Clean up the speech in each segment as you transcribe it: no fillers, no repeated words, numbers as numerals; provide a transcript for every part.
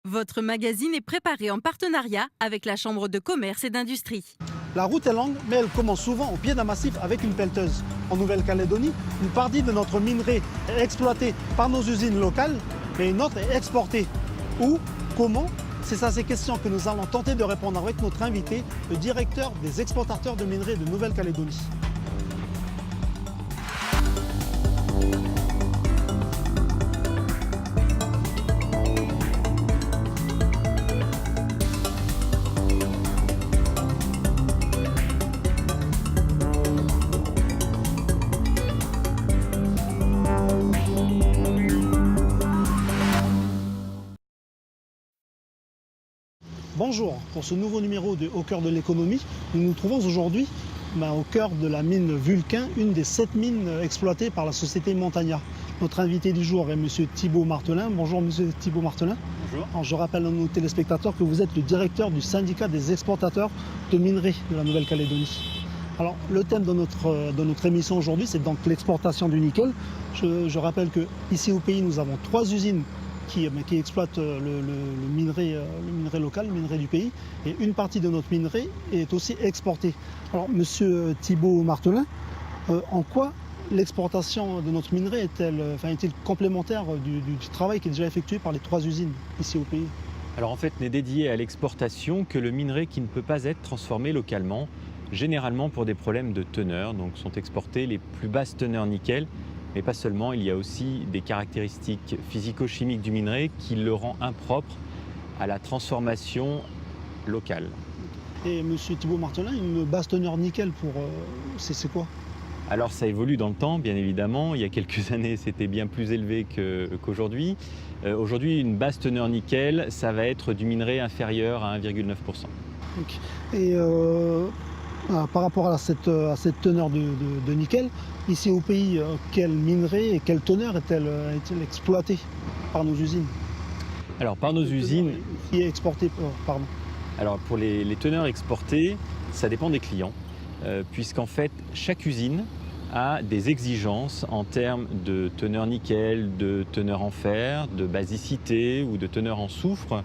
Votre magazine est préparé en partenariat avec la Chambre de commerce et d'industrie. La route est longue, mais elle commence souvent au pied d'un massif avec une pelleteuse. En Nouvelle-Calédonie, une partie de notre minerai est exploitée par nos usines locales, mais une autre est exportée. Où? Comment? C'est à ces questions que nous allons tenter de répondre avec notre invité, le directeur des exportateurs de minerais de Nouvelle-Calédonie. Bonjour, pour ce nouveau numéro de Au cœur de l'économie, nous nous trouvons aujourd'hui au cœur de la mine Vulcain, une des 7 mines exploitées par la société Montagna. Notre invité du jour est M. Thibault Martelin. Bonjour M. Thibault Martelin. Bonjour. Alors, je rappelle à nos téléspectateurs que vous êtes le directeur du syndicat des exportateurs de minerais de la Nouvelle-Calédonie. Alors le thème de notre émission aujourd'hui, c'est donc l'exportation du nickel. Je rappelle qu'ici au pays, nous avons 3 usines qui exploitent le minerai local, le minerai du pays, et une partie de notre minerai est aussi exportée. Alors, Monsieur Thibault Martelin, en quoi l'exportation de notre minerai est-elle complémentaire du travail qui est déjà effectué par les 3 usines ici au pays? Alors en fait, n'est dédié à l'exportation que le minerai qui ne peut pas être transformé localement, généralement pour des problèmes de teneur. Donc sont exportées les plus basses teneurs nickel, mais pas seulement, il y a aussi des caractéristiques physico-chimiques du minerai qui le rend impropre à la transformation locale. Et Monsieur Thibault Martelin, une basse teneur nickel, c'est quoi? Alors ça évolue dans le temps, bien évidemment. Il y a quelques années, c'était bien plus élevé qu'aujourd'hui. Aujourd'hui, une basse teneur nickel, ça va être du minerai inférieur à 1,9%. Okay. Et par rapport à cette teneur de nickel, ici au pays, quel minerai et quelle teneur est-elle exploitée par nos usines? Alors par nos usines... Qui est exportée, pardon. Alors pour les teneurs exportées, ça dépend des clients, puisqu'en fait, chaque usine a des exigences en termes de teneur nickel, de teneur en fer, de basicité ou de teneur en soufre.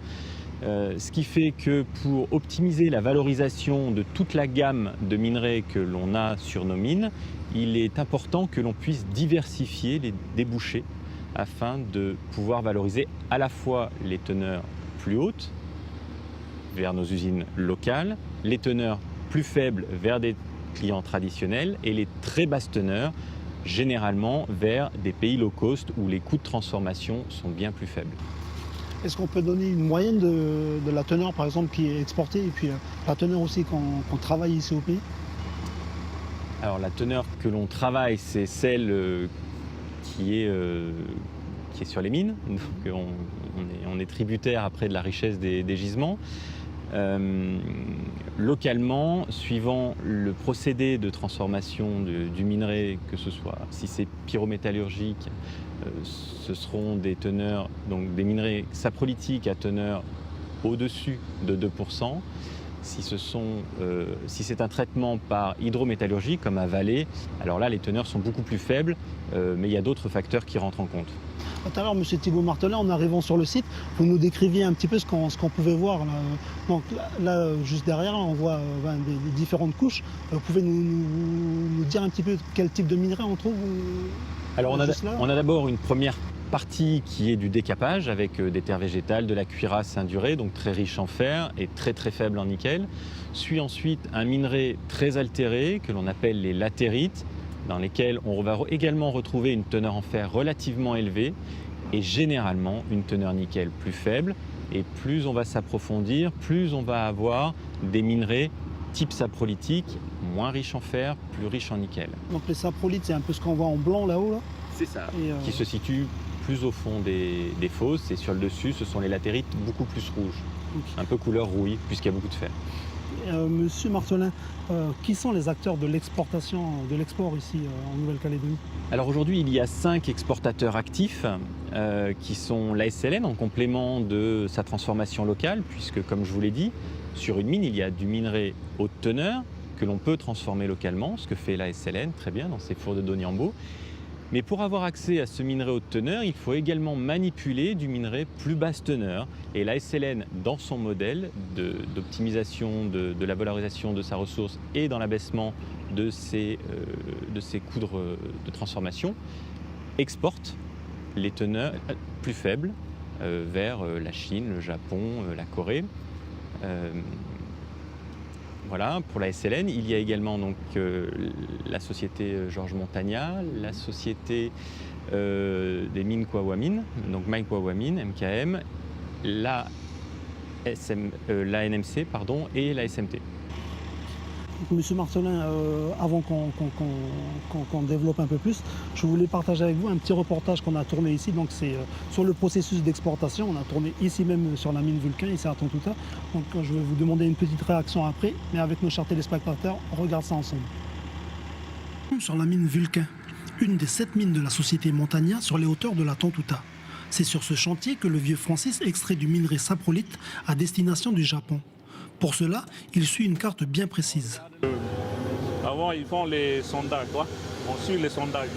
Ce qui fait que pour optimiser la valorisation de toute la gamme de minerais que l'on a sur nos mines, il est important que l'on puisse diversifier les débouchés afin de pouvoir valoriser à la fois les teneurs plus hautes vers nos usines locales, les teneurs plus faibles vers des clients traditionnels et les très basses teneurs généralement vers des pays low cost où les coûts de transformation sont bien plus faibles. Est-ce qu'on peut donner une moyenne de la teneur par exemple qui est exportée et puis la teneur aussi qu'on travaille ici au pays? Alors la teneur que l'on travaille, c'est celle qui est sur les mines. Donc on est tributaire après de la richesse des gisements. Localement, suivant le procédé de transformation du minerai, que ce soit si c'est pyrométallurgique, ce seront des teneurs, donc des minerais saprolithiques à teneur au-dessus de 2%. Si c'est un traitement par hydrométallurgie, comme à Vallée, alors là, les teneurs sont beaucoup plus faibles, mais il y a d'autres facteurs qui rentrent en compte. Tout à l'heure, M. Thibault Martelin, en arrivant sur le site, vous nous décriviez un petit peu ce qu'on pouvait voir. Là. Donc là, juste derrière, on voit des différentes couches. Vous pouvez nous dire un petit peu quel type de minerai on trouve? Alors on a d'abord une première partie qui est du décapage avec des terres végétales, de la cuirasse indurée, donc très riche en fer et très faible en nickel. Suit ensuite un minerai très altéré que l'on appelle les latérites, dans lesquels on va également retrouver une teneur en fer relativement élevée et généralement une teneur nickel plus faible. Et plus on va s'approfondir, plus on va avoir des minerais type saprolitique, moins riches en fer, plus riches en nickel. Donc les saprolites, c'est un peu ce qu'on voit en blanc là-haut là? C'est ça. Qui se situe plus au fond des fosses, et sur le dessus, ce sont les latérites beaucoup plus rouges, okay. Un peu couleur rouille, puisqu'il y a beaucoup de fer. Monsieur Martelin, qui sont les acteurs de l'exportation, de l'export ici en Nouvelle-Calédonie? Alors aujourd'hui, il y a 5 exportateurs actifs qui sont la SLN en complément de sa transformation locale, puisque comme je vous l'ai dit, sur une mine, il y a du minerai haute teneur que l'on peut transformer localement, ce que fait la SLN très bien dans ses fours de Doniambo. Mais pour avoir accès à ce minerai haute teneur, il faut également manipuler du minerai plus basse teneur. Et la SLN, dans son modèle d'optimisation de la valorisation de sa ressource et dans l'abaissement de ses coûts de transformation, exporte les teneurs plus faibles vers la Chine, le Japon, la Corée. Voilà, pour la SLN, il y a également donc, la société Georges Montagna, la société des mines Kwawamine, donc Mine Kwawamine, MKM, la NMC pardon, et la SMT. Monsieur Marcelin, avant qu'on développe un peu plus, je voulais partager avec vous un petit reportage qu'on a tourné ici. Donc c'est sur le processus d'exportation. On a tourné ici même sur la mine Vulcain, ici à Tontouta. Donc je vais vous demander une petite réaction après, mais avec nos chers téléspectateurs, on regarde ça ensemble. Sur la mine Vulcain, une des 7 mines de la société Montagna sur les hauteurs de la Tontouta. C'est sur ce chantier que le vieux Francis extrait du minerai saprolite à destination du Japon. Pour cela, il suit une carte bien précise. Avant, ils font les sondages, quoi. On suit les sondages.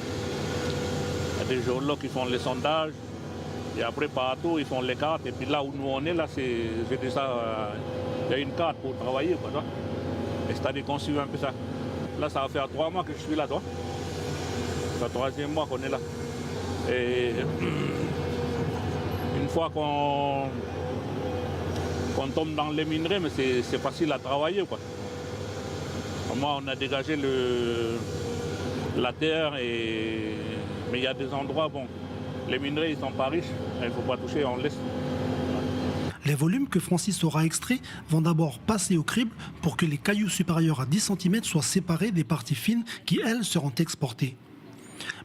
Il y a des géologues qui font les sondages. Et après, partout, ils font les cartes. Et puis là où nous on est, là, c'est déjà... il y a une carte pour travailler, quoi. Et c'est-à-dire qu'on suit un peu ça. Là, ça va faire 3 mois que je suis là, toi. C'est le 3e mois qu'on est là. Et une fois qu'on tombe dans les minerais, mais c'est facile à travailler, quoi. Moi, on a dégagé la terre, mais il y a des endroits, bon, les minerais, ils sont pas riches, il ne faut pas toucher, on laisse. Les volumes que Francis aura extraits vont d'abord passer au crible pour que les cailloux supérieurs à 10 cm soient séparés des parties fines qui, elles, seront exportées.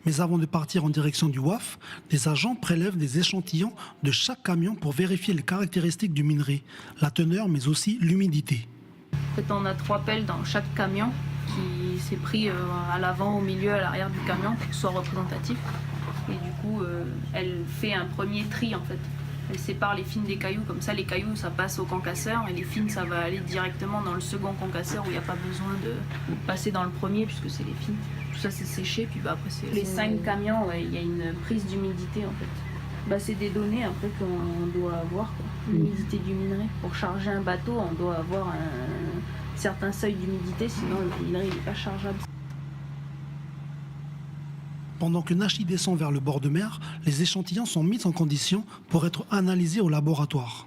Mais avant de partir en direction du WAF, des agents prélèvent des échantillons de chaque camion pour vérifier les caractéristiques du minerai, la teneur mais aussi l'humidité. En fait, on a 3 pelles dans chaque camion qui s'est pris à l'avant, au milieu, à l'arrière du camion pour que ce soit représentatif. Et du coup, elle fait un premier tri en fait. Elle sépare les fines des cailloux, comme ça les cailloux ça passe au concasseur et les fines ça va aller directement dans le second concasseur où il n'y a pas besoin de passer dans le premier puisque c'est les fines. Tout ça c'est séché, puis après c'est... Les 5 camions, il y a une prise d'humidité en fait. C'est des données après qu'on doit avoir, l'humidité du minerai. Pour charger un bateau, on doit avoir un certain seuil d'humidité, sinon le minerai n'est pas chargeable. Pendant que Nachi descend vers le bord de mer, les échantillons sont mis en condition pour être analysés au laboratoire.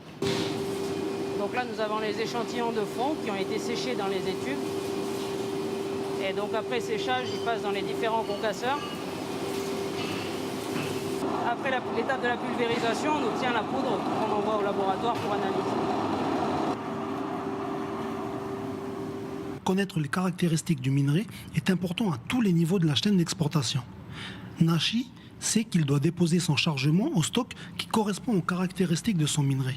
Donc là, nous avons les échantillons de fond qui ont été séchés dans les étuves. Et donc après séchage, ils passent dans les différents concasseurs. Après l'étape de la pulvérisation, on obtient la poudre qu'on envoie au laboratoire pour analyser. Connaître les caractéristiques du minerai est important à tous les niveaux de la chaîne d'exportation. Nachi sait qu'il doit déposer son chargement au stock qui correspond aux caractéristiques de son minerai.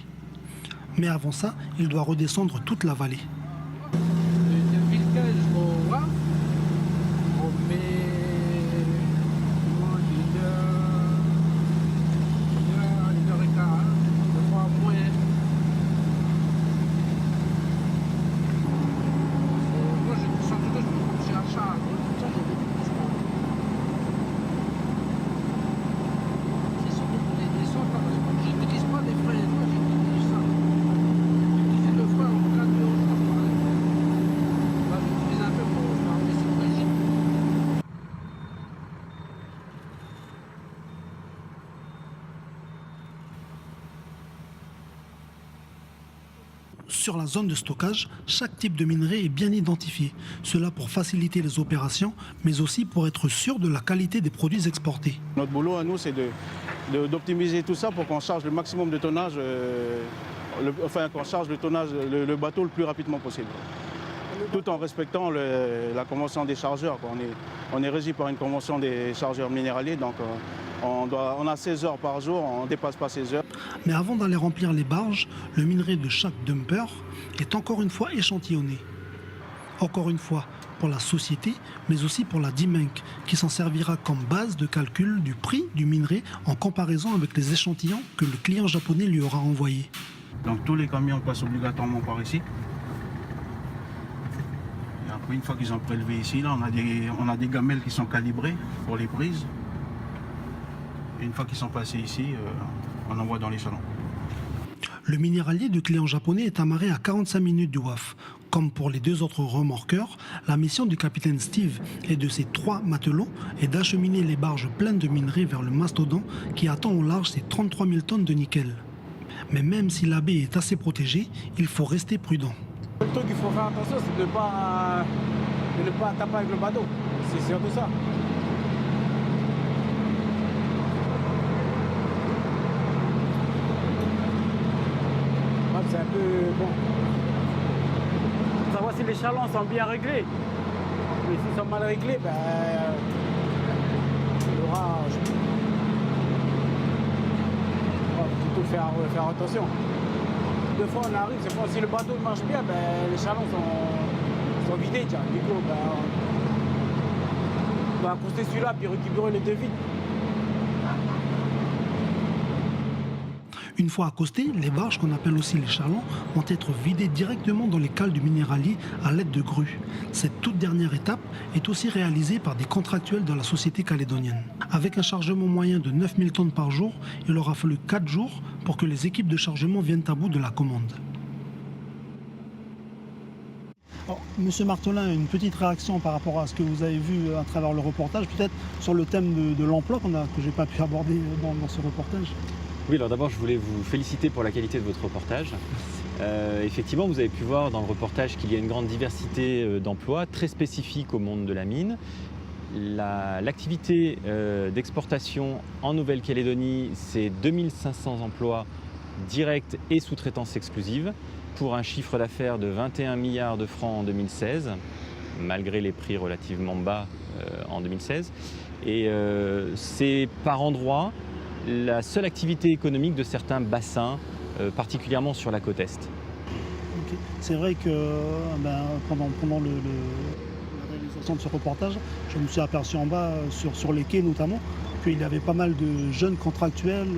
Mais avant ça, il doit redescendre toute la vallée. Sur la zone de stockage, chaque type de minerai est bien identifié. Cela pour faciliter les opérations, mais aussi pour être sûr de la qualité des produits exportés. Notre boulot à nous, c'est d'optimiser tout ça pour qu'on charge le maximum de tonnage, qu'on charge le tonnage, le bateau le plus rapidement possible. Tout en respectant la convention des chargeurs. On est régi par une convention des chargeurs minéraliers, donc on a 16 heures par jour, on ne dépasse pas 16 heures. Mais avant d'aller remplir les barges, le minerai de chaque dumper est encore une fois échantillonné. Encore une fois pour la société, mais aussi pour la DIMENC, qui s'en servira comme base de calcul du prix du minerai en comparaison avec les échantillons que le client japonais lui aura envoyés. Donc tous les camions passent obligatoirement par ici. Et après, une fois qu'ils ont prélevé ici, là, on a des gamelles qui sont calibrées pour les prises. Et une fois qu'ils sont passés ici, on envoie dans les salons. Le minéralier du client japonais est amarré à 45 minutes du WAF. Comme pour les 2 autres remorqueurs, la mission du capitaine Steve et de ses 3 matelots est d'acheminer les barges pleines de minerais vers le mastodon qui attend au large ses 33 000 tonnes de nickel. Mais même si la baie est assez protégée, il faut rester prudent. Le truc qu'il faut faire attention, c'est de ne pas taper avec le bateau. C'est surtout ça. C'est un peu bon. Faut savoir si les chalands sont bien réglés. Mais s'ils sont mal réglés, ben, il y aura. Il faut plutôt faire attention. Deux fois on arrive, c'est pas si le bateau marche bien, ben, les chalands sont vidés. Tiens. Du coup, ben, on doit accoster celui-là puis récupérer les 2 vides. Une fois accostées, les barges, qu'on appelle aussi les chalands, vont être vidées directement dans les cales du minéralier à l'aide de grues. Cette toute dernière étape est aussi réalisée par des contractuels de la société calédonienne. Avec un chargement moyen de 9000 tonnes par jour, il aura fallu 4 jours pour que les équipes de chargement viennent à bout de la commande. Alors, Monsieur Martolin, une petite réaction par rapport à ce que vous avez vu à travers le reportage, peut-être sur le thème de l'emploi que je n'ai pas pu aborder dans ce reportage. Oui, alors d'abord, je voulais vous féliciter pour la qualité de votre reportage. Effectivement, vous avez pu voir dans le reportage qu'il y a une grande diversité d'emplois très spécifiques au monde de la mine. L'activité d'exportation en Nouvelle-Calédonie, c'est 2500 emplois directs et sous-traitance exclusive pour un chiffre d'affaires de 21 milliards de francs en 2016, malgré les prix relativement bas en 2016. Et c'est par endroits la seule activité économique de certains bassins, particulièrement sur la côte Est. Okay. C'est vrai que pendant la réalisation de ce reportage, je me suis aperçu en bas, sur les quais notamment, qu'il y avait pas mal de jeunes contractuels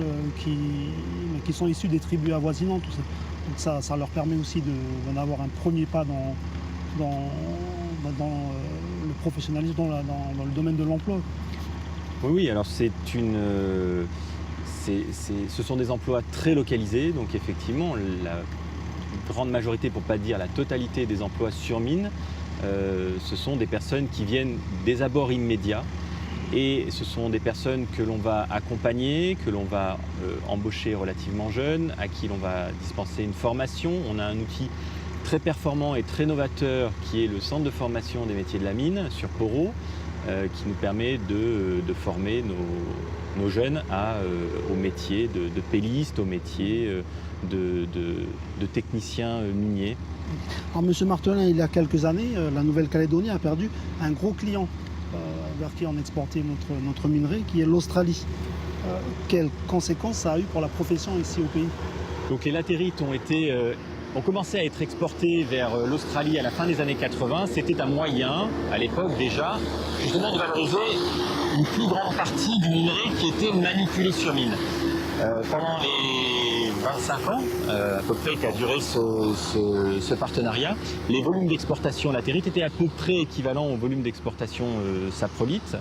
qui sont issus des tribus avoisinantes. Tout ça. Donc ça leur permet aussi d'en avoir un premier pas dans le professionnalisme, dans le domaine de l'emploi. Oui, alors ce sont des emplois très localisés, donc effectivement, la grande majorité, pour ne pas dire la totalité des emplois sur mine, ce sont des personnes qui viennent des abords immédiats et ce sont des personnes que l'on va accompagner, que l'on va embaucher relativement jeunes, à qui l'on va dispenser une formation. On a un outil très performant et très novateur qui est le centre de formation des métiers de la mine sur Poro, qui nous permet de former nos jeunes au métier de péliste, au métier de technicien minier. Alors, Monsieur Martolin, il y a quelques années, la Nouvelle-Calédonie a perdu un gros client vers qui on exportait notre minerai, qui est l'Australie. Quelles conséquences ça a eu pour la profession ici au pays? Donc les latérites ont commencé à être exportés vers l'Australie à la fin des années 80. C'était un moyen, à l'époque déjà, justement de valoriser une plus grande partie du minerai qui était manipulé sur mine. Pendant les 25 ans, à peu près, qu'a duré ce partenariat, les volumes d'exportation latérite étaient à peu près équivalents au volume d'exportation saprolite.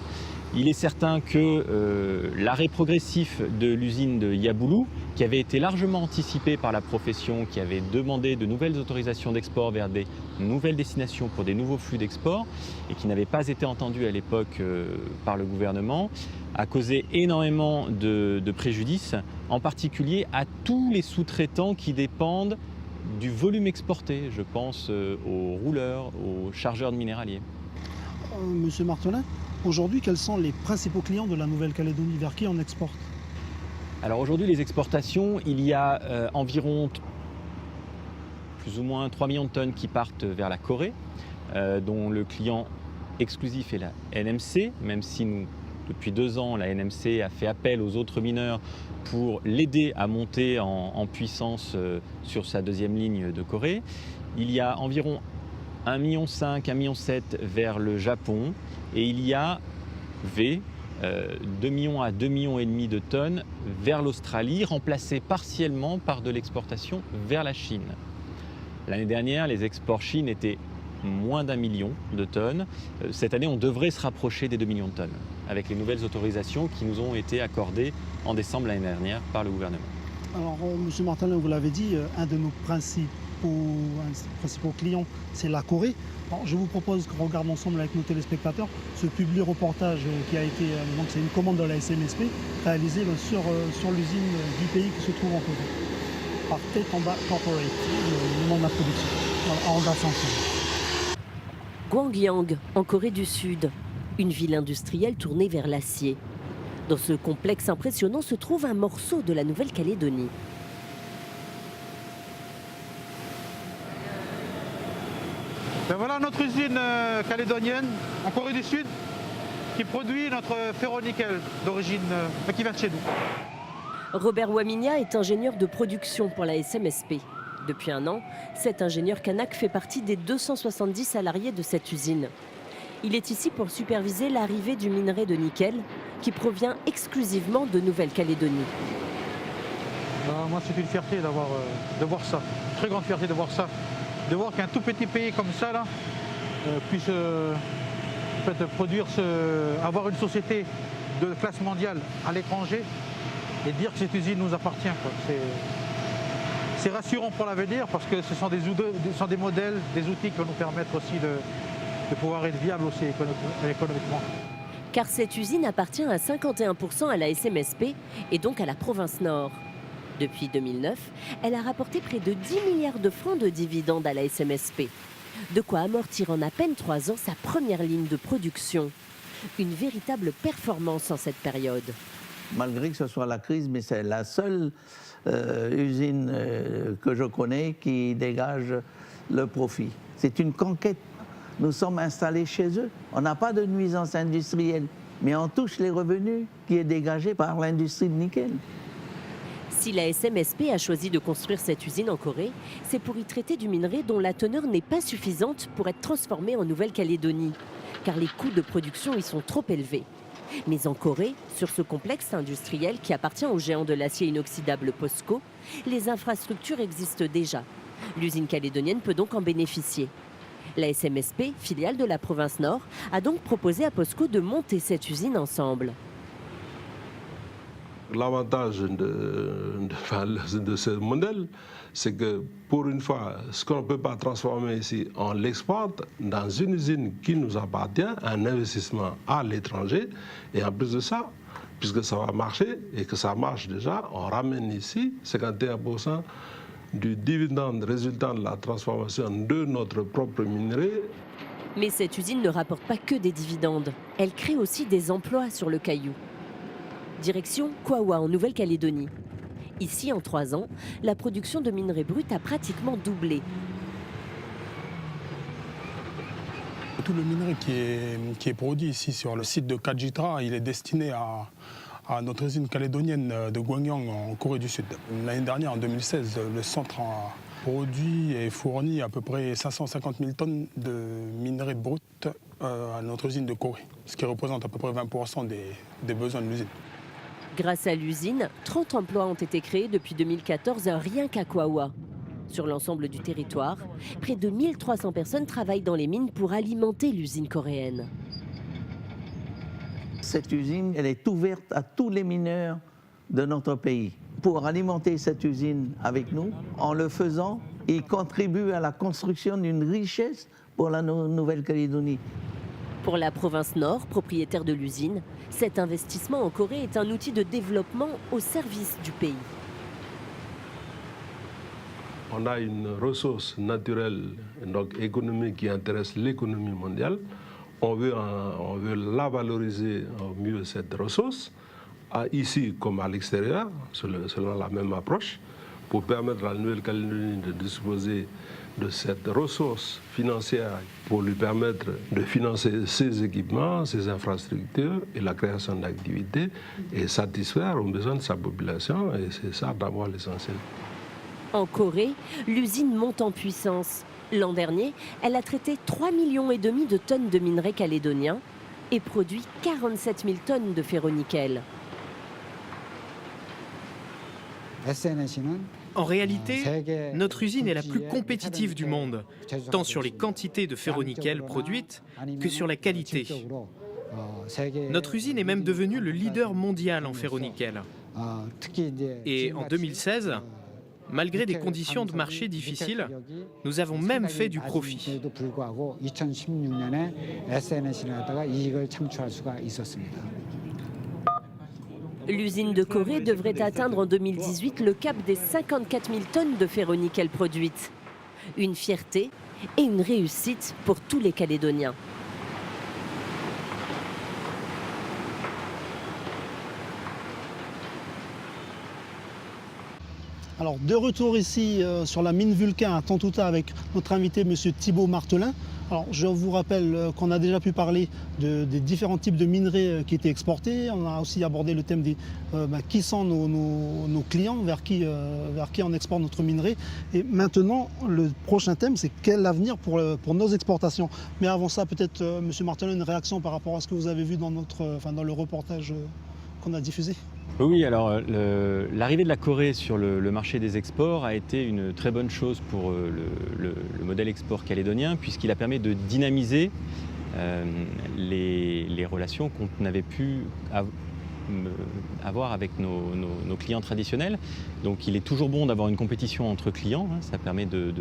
Il est certain que l'arrêt progressif de l'usine de Yaboulou, qui avait été largement anticipé par la profession, qui avait demandé de nouvelles autorisations d'export vers des nouvelles destinations pour des nouveaux flux d'export, et qui n'avait pas été entendu à l'époque par le gouvernement, a causé énormément de préjudice, en particulier à tous les sous-traitants qui dépendent du volume exporté. Je pense aux rouleurs, aux chargeurs de minéraliers. Monsieur Martolin, aujourd'hui, quels sont les principaux clients de la Nouvelle-Calédonie? Vers qui on exporte? Alors aujourd'hui, les exportations, il y a environ plus ou moins 3 millions de tonnes qui partent vers la Corée, dont le client exclusif est la NMC, même si depuis 2 ans, la NMC a fait appel aux autres mineurs pour l'aider à monter en puissance sur sa 2e ligne de Corée. Il y a environ 1,5 million, 1,7 million vers le Japon, et il y a 2 millions à 2,5 millions de tonnes vers l'Australie, remplacées partiellement par de l'exportation vers la Chine. L'année dernière, les exports Chine étaient moins d'1 million de tonnes. Cette année, on devrait se rapprocher des 2 millions de tonnes avec les nouvelles autorisations qui nous ont été accordées en décembre l'année dernière par le gouvernement. Alors, M. Martin, vous l'avez dit, un de nos principaux clients, c'est la Corée. Alors, je vous propose qu'on regarde ensemble avec nos téléspectateurs ce public reportage qui a été, donc c'est une commande de la SMSP réalisée sur l'usine du pays qui se trouve en Corée par Tate Honda Corporate, le nom de la production, à Honda Samsung. Gwangyang, en Corée du Sud, une ville industrielle tournée vers l'acier. Dans ce complexe impressionnant se trouve un morceau de la Nouvelle-Calédonie. Ben voilà notre usine calédonienne en Corée du Sud qui produit notre ferro-nickel d'origine qui vient de chez nous. Robert Waminia est ingénieur de production pour la SMSP. Depuis un an, cet ingénieur kanak fait partie des 270 salariés de cette usine. Il est ici pour superviser l'arrivée du minerai de nickel qui provient exclusivement de Nouvelle-Calédonie. Moi, c'est une fierté de voir ça, une très grande fierté de voir ça. De voir qu'un tout petit pays comme ça là, puisse produire, avoir une société de classe mondiale à l'étranger et dire que cette usine nous appartient. C'est rassurant pour l'avenir parce que ce sont des modèles, des outils qui vont nous permettre aussi de pouvoir être viables aussi économiquement. Car cette usine appartient à 51% à la SMSP et donc à la province Nord. Depuis 2009, elle a rapporté près de 10 milliards de francs de dividendes à la SMSP. De quoi amortir en à peine 3 ans sa première ligne de production. Une véritable performance en cette période. Malgré que ce soit la crise, mais c'est la seule usine que je connais qui dégage le profit. C'est une conquête. Nous sommes installés chez eux. On n'a pas de nuisance industrielle, mais on touche les revenus qui est dégagé par l'industrie de nickel. Si la SMSP a choisi de construire cette usine en Corée, c'est pour y traiter du minerai dont la teneur n'est pas suffisante pour être transformé en Nouvelle-Calédonie, car les coûts de production y sont trop élevés. Mais en Corée, sur ce complexe industriel qui appartient au géant de l'acier inoxydable POSCO, les infrastructures existent déjà. L'usine calédonienne peut donc en bénéficier. La SMSP, filiale de la province Nord, a donc proposé à POSCO de monter cette usine ensemble. L'avantage de ce modèle, c'est que pour une fois, ce qu'on ne peut pas transformer ici, on l'exporte dans une usine qui nous appartient, un investissement à l'étranger. Et en plus de ça, puisque ça va marcher et que ça marche déjà, on ramène ici 51% du dividende résultant de la transformation de notre propre minerai. Mais cette usine ne rapporte pas que des dividendes. Elle crée aussi des emplois sur le caillou. Direction Kawa en Nouvelle-Calédonie. Ici, en 3 ans, la production de minerai brut a pratiquement doublé. Tout le minerai qui est produit ici sur le site de Kajitra, il est destiné à notre usine calédonienne de Gwangyang en Corée du Sud. L'année dernière, en 2016, le centre a produit et fourni à peu près 550 000 tonnes de minerai brut à notre usine de Corée, ce qui représente à peu près 20% des besoins de l'usine. Grâce à l'usine, 30 emplois ont été créés depuis 2014 rien qu'à Kawa. Sur l'ensemble du territoire, près de 1300 personnes travaillent dans les mines pour alimenter l'usine coréenne. Cette usine, elle est ouverte à tous les mineurs de notre pays. Pour alimenter cette usine avec nous, en le faisant, ils contribuent à la construction d'une richesse pour la Nouvelle-Calédonie. Pour la province Nord, propriétaire de l'usine, cet investissement en Corée est un outil de développement au service du pays. On a une ressource naturelle, donc économique, qui intéresse l'économie mondiale. On veut la valoriser au mieux, cette ressource, ici comme à l'extérieur, selon la même approche, pour permettre à la Nouvelle-Calédonie de disposer de cette ressource financière pour lui permettre de financer ses équipements, ses infrastructures et la création d'activités et satisfaire aux besoins de sa population. Et c'est ça d'abord l'essentiel. En Corée, l'usine monte en puissance. L'an dernier, elle a traité 3,5 millions de tonnes de minerai calédonien et produit 47 000 tonnes de ferro-nickel. En réalité, notre usine est la plus compétitive du monde, tant sur les quantités de ferronickel produites que sur la qualité. Notre usine est même devenue le leader mondial en ferronickel. Et en 2016, malgré des conditions de marché difficiles, nous avons même fait du profit. L'usine de Corée devrait atteindre en 2018 le cap des 54 000 tonnes de ferronickel produites. Une fierté et une réussite pour tous les Calédoniens. Alors, de retour ici sur la mine Vulcain à Tontouta avec notre invité, M. Thibaut Martelin. Alors, je vous rappelle qu'on a déjà pu parler des différents types de minerais qui étaient exportés. On a aussi abordé le thème des qui sont nos clients, vers qui on exporte notre minerai. Et maintenant, le prochain thème, c'est quel avenir pour nos exportations. Mais avant ça, peut-être, M. Martelin, une réaction par rapport à ce que vous avez vu dans le reportage qu'on a diffusé. Oui, alors l'arrivée de la Corée sur le marché des exports a été une très bonne chose pour le modèle export calédonien, puisqu'il a permis de dynamiser les relations qu'on n'avait pu avoir avec nos clients traditionnels. Donc il est toujours bon d'avoir une compétition entre clients, hein, ça permet de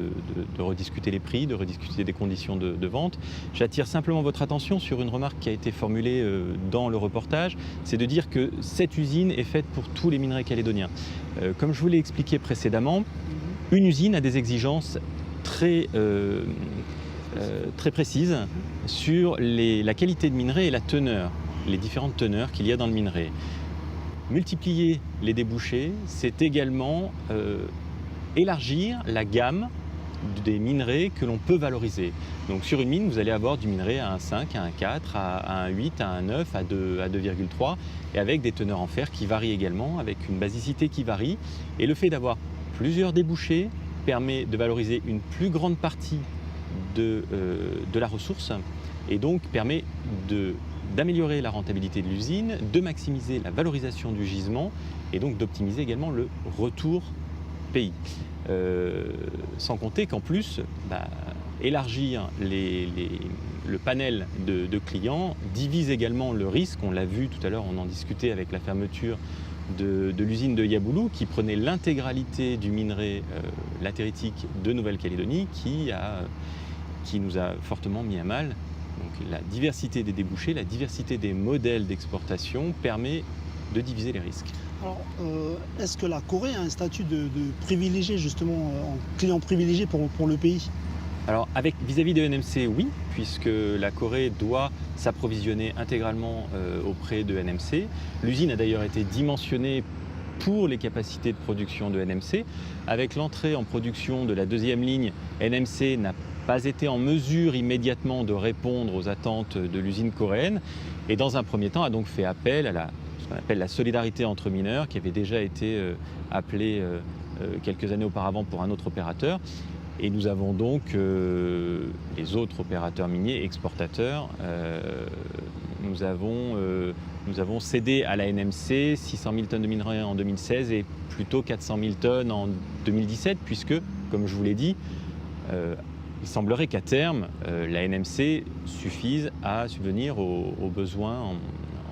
rediscuter les prix, de rediscuter des conditions de vente. J'attire simplement votre attention sur une remarque qui a été formulée dans le reportage, c'est de dire que cette usine est faite pour tous les minerais calédoniens. Comme je vous l'ai expliqué précédemment, une usine a des exigences très précises sur la qualité de minerai et la teneur, les différentes teneurs qu'il y a dans le minerai. Multiplier les débouchés, c'est également élargir la gamme des minerais que l'on peut valoriser. Donc sur une mine, vous allez avoir du minerai à 1,5, à 1,4, à 1,8, à 1,9, à 2,3, et avec des teneurs en fer qui varient également, avec une basicité qui varie. Et le fait d'avoir plusieurs débouchés permet de valoriser une plus grande partie de la ressource, et donc permet d'améliorer la rentabilité de l'usine, de maximiser la valorisation du gisement et donc d'optimiser également le retour pays. Sans compter qu'en plus, élargir le panel de clients divise également le risque. On l'a vu tout à l'heure, on en discutait avec la fermeture de l'usine de Yaboulou qui prenait l'intégralité du minerai latéritique de Nouvelle-Calédonie qui nous a fortement mis à mal. Donc la diversité des débouchés, la diversité des modèles d'exportation permet de diviser les risques. Alors, est-ce que la Corée a un statut de privilégié, justement, en client privilégié pour le pays? Alors, vis-à-vis de NMC, oui, puisque la Corée doit s'approvisionner intégralement auprès de NMC. L'usine a d'ailleurs été dimensionnée pour les capacités de production de NMC. Avec l'entrée en production de la deuxième ligne, NMC n'a pas été en mesure immédiatement de répondre aux attentes de l'usine coréenne et dans un premier temps a donc fait appel à ce qu'on appelle la solidarité entre mineurs qui avait déjà été appelée quelques années auparavant pour un autre opérateur et nous avons donc les autres opérateurs miniers exportateurs nous avons cédé à la NMC 600 000 tonnes de minerais en 2016 et plutôt 400 000 tonnes en 2017 puisque comme je vous l'ai dit il semblerait qu'à terme, la NMC suffise à subvenir aux besoins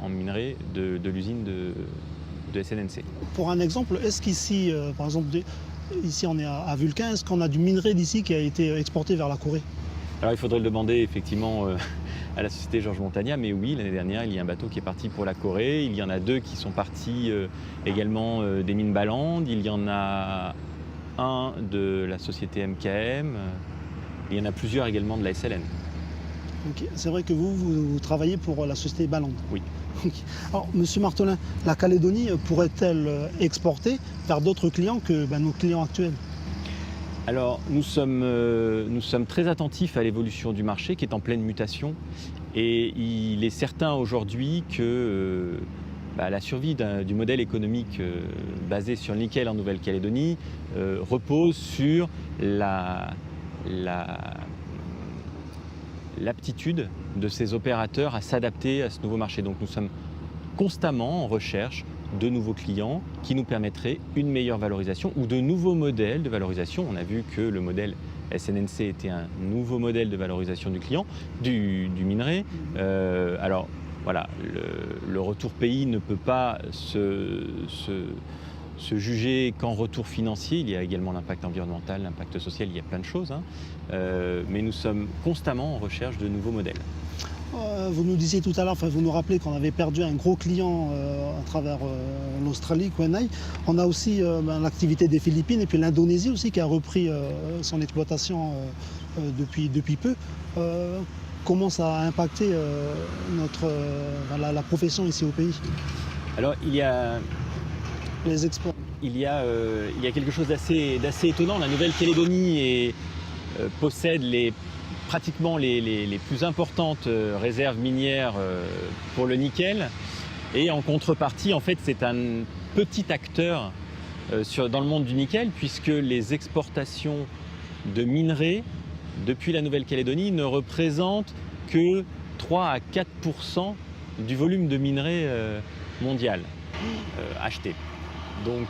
en minerais de l'usine de SNNC. Pour un exemple, est-ce qu'ici, par exemple, ici on est à Vulcain, est-ce qu'on a du minerai d'ici qui a été exporté vers la Corée? Alors il faudrait le demander effectivement à la société Georges Montagna, mais oui, l'année dernière, il y a un bateau qui est parti pour la Corée, il y en a deux qui sont partis également des mines Balande, il y en a un de la société MKM, il y en a plusieurs également de la SLN. Okay. C'est vrai que vous travaillez pour la société Balande. Oui. Alors, Monsieur Martelin, la Calédonie pourrait-elle exporter vers d'autres clients que nos clients actuels? Alors, nous sommes très attentifs à l'évolution du marché qui est en pleine mutation. Et il est certain aujourd'hui que la survie du modèle économique basé sur le nickel en Nouvelle-Calédonie repose sur l'aptitude de ces opérateurs à s'adapter à ce nouveau marché. Donc nous sommes constamment en recherche de nouveaux clients qui nous permettraient une meilleure valorisation ou de nouveaux modèles de valorisation. On a vu que le modèle SNNC était un nouveau modèle de valorisation du client, du minerai. Alors voilà, le retour pays ne peut pas se juger qu'en retour financier. Il y a également l'impact environnemental, l'impact social, il y a plein de choses. Mais nous sommes constamment en recherche de nouveaux modèles. Vous nous disiez tout à l'heure, vous nous rappelez qu'on avait perdu un gros client à travers l'Australie, Kuenai. On a aussi l'activité des Philippines et puis l'Indonésie aussi qui a repris son exploitation depuis peu. Comment ça a impacté la profession ici au pays? Alors il y a quelque chose d'assez étonnant. La Nouvelle-Calédonie possède pratiquement les plus importantes réserves minières pour le nickel. Et en contrepartie, en fait, c'est un petit acteur dans le monde du nickel, puisque les exportations de minerais depuis la Nouvelle-Calédonie ne représentent que 3 à 4% du volume de minerais mondial acheté. Donc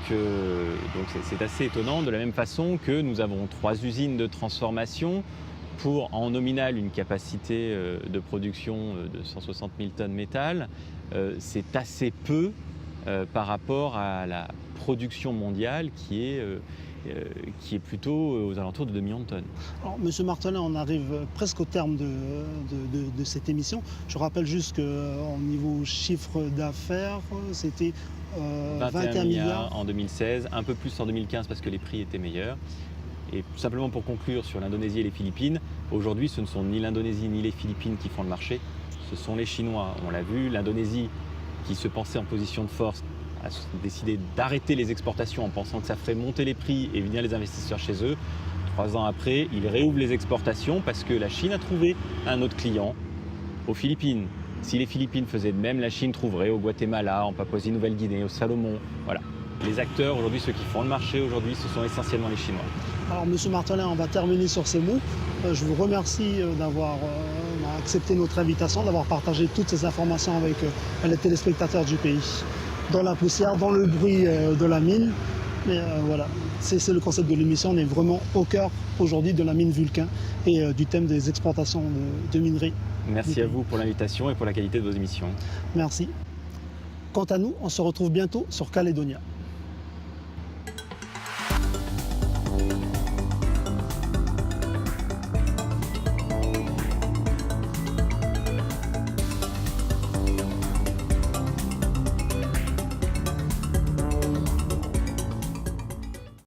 c'est assez étonnant, de la même façon que nous avons 3 usines de transformation pour en nominal une capacité de production de 160 000 tonnes métal. C'est assez peu par rapport à la production mondiale qui est plutôt aux alentours de 2 millions de tonnes. Alors, Monsieur Martellin, on arrive presque au terme de cette émission. Je rappelle juste qu'au niveau chiffre d'affaires, c'était 21 milliards en 2016, un peu plus en 2015 parce que les prix étaient meilleurs. Et simplement pour conclure sur l'Indonésie et les Philippines, aujourd'hui ce ne sont ni l'Indonésie ni les Philippines qui font le marché, ce sont les Chinois. On l'a vu, l'Indonésie qui se pensait en position de force a décidé d'arrêter les exportations en pensant que ça ferait monter les prix et venir les investisseurs chez eux. 3 ans après, ils réouvrent les exportations parce que la Chine a trouvé un autre client aux Philippines. Si les Philippines faisaient de même, la Chine trouverait au Guatemala, en Papouasie-Nouvelle-Guinée, au Salomon. Voilà. Les acteurs aujourd'hui, ceux qui font le marché aujourd'hui, ce sont essentiellement les Chinois. Alors Monsieur Martellin, on va terminer sur ces mots. Je vous remercie d'avoir accepté notre invitation, d'avoir partagé toutes ces informations avec les téléspectateurs du pays. Dans la poussière, dans le bruit de la mine. Mais voilà, c'est le concept de l'émission. On est vraiment au cœur aujourd'hui de la mine Vulcain et du thème des exportations de minerais. Merci à vous pour l'invitation et pour la qualité de vos émissions. Merci. Quant à nous, on se retrouve bientôt sur Calédonia.